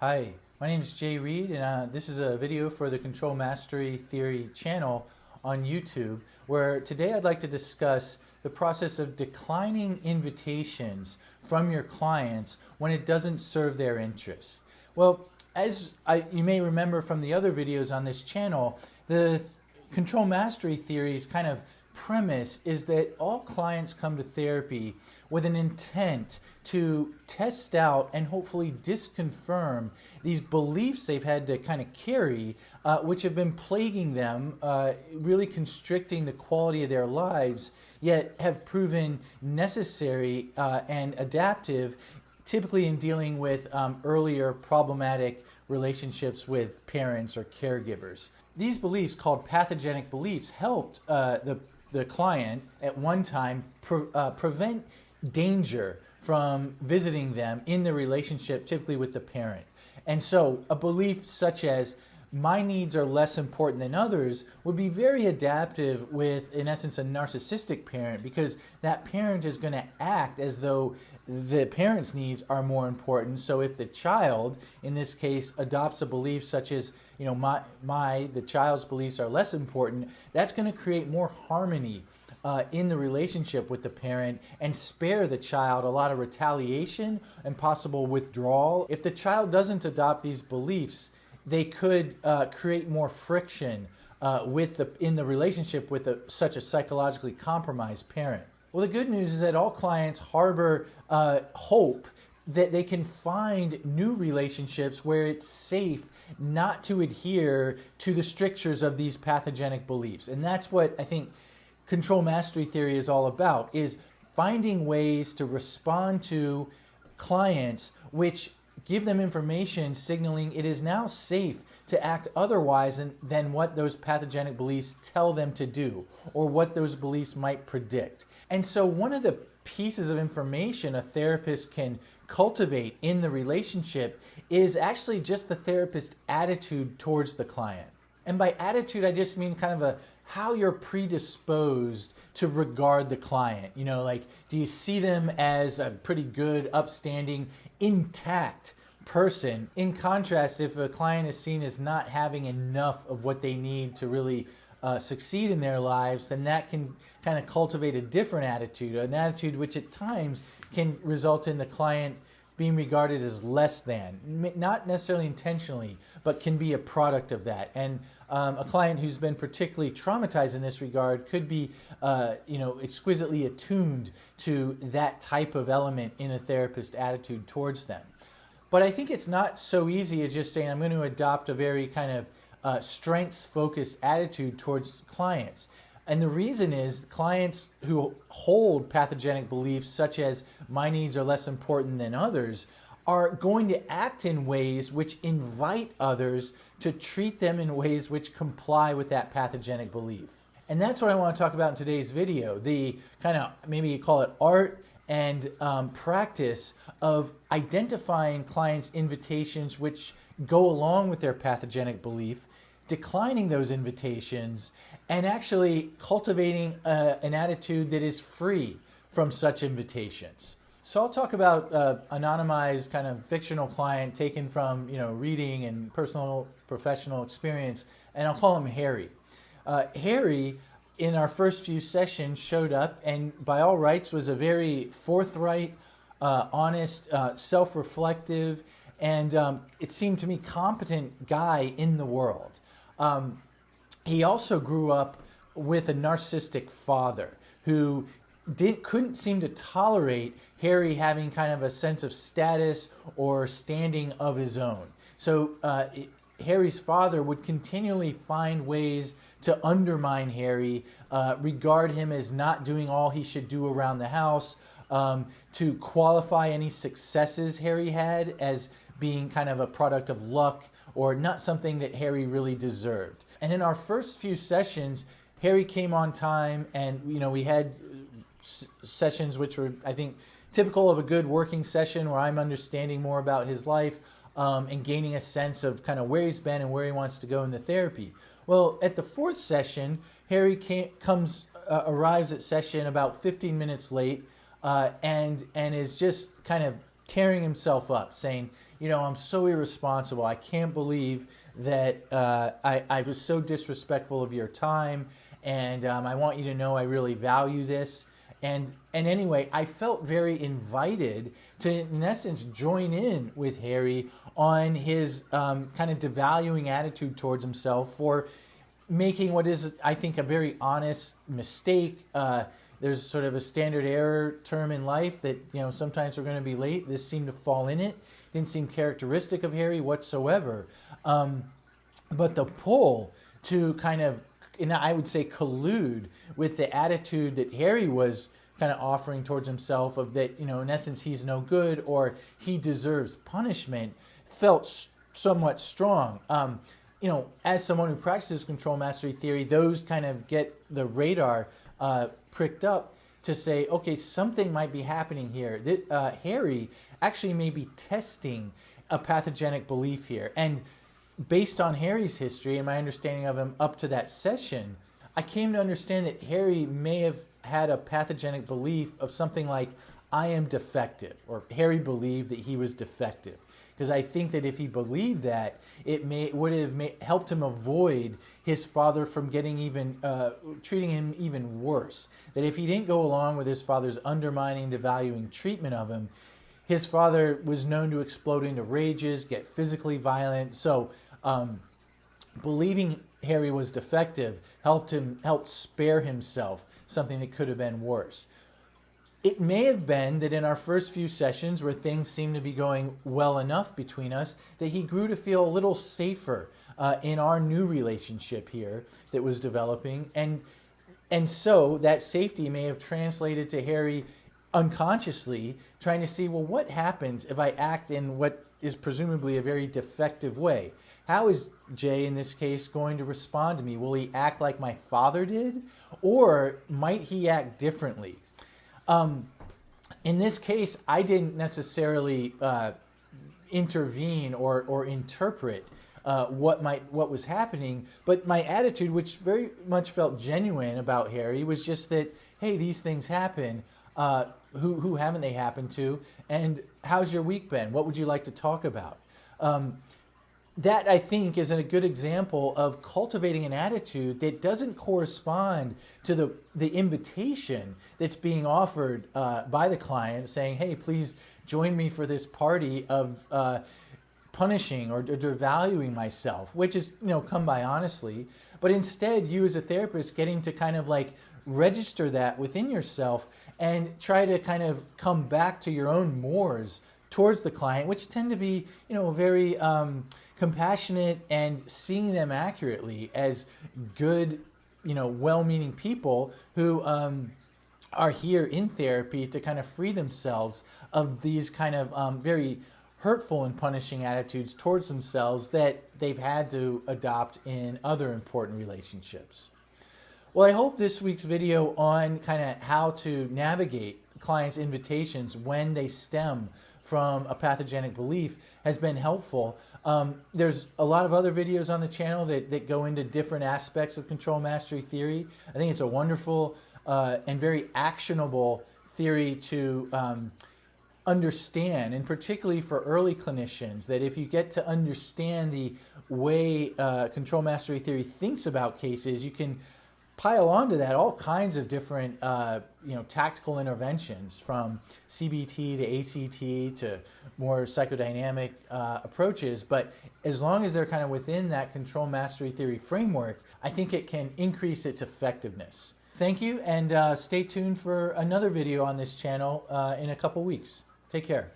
Hi, my name is Jay Reed, and this is a video for the Control Mastery Theory channel on YouTube, where today I'd like to discuss the process of declining invitations from your clients when it doesn't serve their interests. Well, you may remember from the other videos on this channel, the Control Mastery Theory's kind of premise is that all clients come to therapy with an intent to test out and hopefully disconfirm these beliefs they've had to kind of carry, which have been plaguing them, really constricting the quality of their lives, yet have proven necessary and adaptive, typically in dealing with earlier problematic relationships with parents or caregivers. These beliefs, called pathogenic beliefs, helped the client at one time prevent danger from visiting them in the relationship, typically with the parent. And so a belief such as, my needs are less important than others, would be very adaptive with, in essence, a narcissistic parent, because that parent is going to act as though the parent's needs are more important. So if the child, in this case, adopts a belief such as, the child's beliefs are less important, that's going to create more harmony in the relationship with the parent and spare the child a lot of retaliation and possible withdrawal. If the child doesn't adopt these beliefs, they could create more friction in the relationship with such a psychologically compromised parent. Well, the good news is that all clients harbor hope that they can find new relationships where it's safe not to adhere to the strictures of these pathogenic beliefs. And that's what I think Control Mastery Theory is all about, is finding ways to respond to clients which give them information signaling it is now safe to act otherwise than what those pathogenic beliefs tell them to do, or what those beliefs might predict. And so one of the pieces of information a therapist can cultivate in the relationship is actually just the therapist's attitude towards the client. And by attitude, I just mean kind of how you're predisposed to regard the client. Do you see them as a pretty good, upstanding, intact person? In contrast, if a client is seen as not having enough of what they need to really succeed in their lives, then that can kind of cultivate a different attitude, an attitude which at times can result in the client being regarded as less than, not necessarily intentionally, but can be a product of that. And a client who's been particularly traumatized in this regard could be, exquisitely attuned to that type of element in a therapist's attitude towards them. But I think it's not so easy as just saying, I'm going to adopt a very kind of strengths-focused attitude towards clients. And the reason is clients who hold pathogenic beliefs such as, my needs are less important than others, are going to act in ways which invite others to treat them in ways which comply with that pathogenic belief. And that's what I want to talk about in today's video, the kind of, maybe you call it art and practice of identifying clients' invitations which go along with their pathogenic belief, declining those invitations, and actually cultivating an attitude that is free from such invitations. So I'll talk about anonymized kind of fictional client taken from reading and personal professional experience, and I'll call him Harry. Harry, in our first few sessions, showed up and by all rights was a very forthright, honest, self-reflective, and it seemed to me competent guy in the world. He also grew up with a narcissistic father who couldn't seem to tolerate Harry having kind of a sense of status or standing of his own. So Harry's father would continually find ways to undermine Harry, regard him as not doing all he should do around the house, to qualify any successes Harry had as being kind of a product of luck or not something that Harry really deserved. And in our first few sessions, Harry came on time, and we had sessions which were, I think, typical of a good working session where I'm understanding more about his life and gaining a sense of kind of where he's been and where he wants to go in the therapy. Well, at the fourth session, Harry arrives at session about 15 minutes late and is just kind of tearing himself up, saying, you know, I'm so irresponsible. I can't believe that I was so disrespectful of your time, and I want you to know I really value this. And anyway, I felt very invited to, in essence, join in with Harry on his kind of devaluing attitude towards himself for making what is, I think, a very honest mistake. There's sort of a standard error term in life that, you know, sometimes we're going to be late. This seemed to fall in it. Didn't seem characteristic of Harry whatsoever. But the pull to kind of, and I would say, collude with the attitude that Harry was kind of offering towards himself of that, you know, in essence, he's no good or he deserves punishment, felt somewhat strong. You know, as someone who practices control mastery theory, those kind of get the radar pricked up to say, okay, something might be happening here. Harry actually may be testing a pathogenic belief here. And based on Harry's history and my understanding of him up to that session, I came to understand that Harry may have had a pathogenic belief of something like, I am defective, or Harry believed that he was defective. Because I think that if he believed that, it would have helped him avoid his father from getting even, treating him even worse. That if he didn't go along with his father's undermining, devaluing treatment of him, his father was known to explode into rages, get physically violent. So believing Harry was defective helped spare himself something that could have been worse. It may have been that in our first few sessions where things seemed to be going well enough between us, that he grew to feel a little safer in our new relationship here that was developing. And so that safety may have translated to Harry unconsciously trying to see, well, what happens if I act in what is presumably a very defective way? How is Jay, in this case, going to respond to me? Will he act like my father did? Or might he act differently? In this case, I didn't necessarily intervene or interpret what was happening, but my attitude, which very much felt genuine about Harry, was just that, hey, these things happen. Who haven't they happened to? And how's your week been? What would you like to talk about? That, I think, is a good example of cultivating an attitude that doesn't correspond to the invitation that's being offered by the client, saying, hey, please join me for this party of punishing or devaluing myself, which is, you know, come by honestly. But instead, you as a therapist getting to kind of like register that within yourself and try to kind of come back to your own mores towards the client, which tend to be, you know, very compassionate and seeing them accurately as good, you know, well-meaning people who are here in therapy to kind of free themselves of these kind of very hurtful and punishing attitudes towards themselves that they've had to adopt in other important relationships. Well, I hope this week's video on kind of how to navigate clients' invitations when they stem from a pathogenic belief has been helpful. There's a lot of other videos on the channel that go into different aspects of control mastery theory. I think it's a wonderful and very actionable theory to understand, and particularly for early clinicians, that if you get to understand the way control mastery theory thinks about cases, you can pile onto that all kinds of different tactical interventions, from CBT to ACT to more psychodynamic approaches. But as long as they're kind of within that control mastery theory framework, I think it can increase its effectiveness. Thank you, and stay tuned for another video on this channel in a couple weeks. Take care.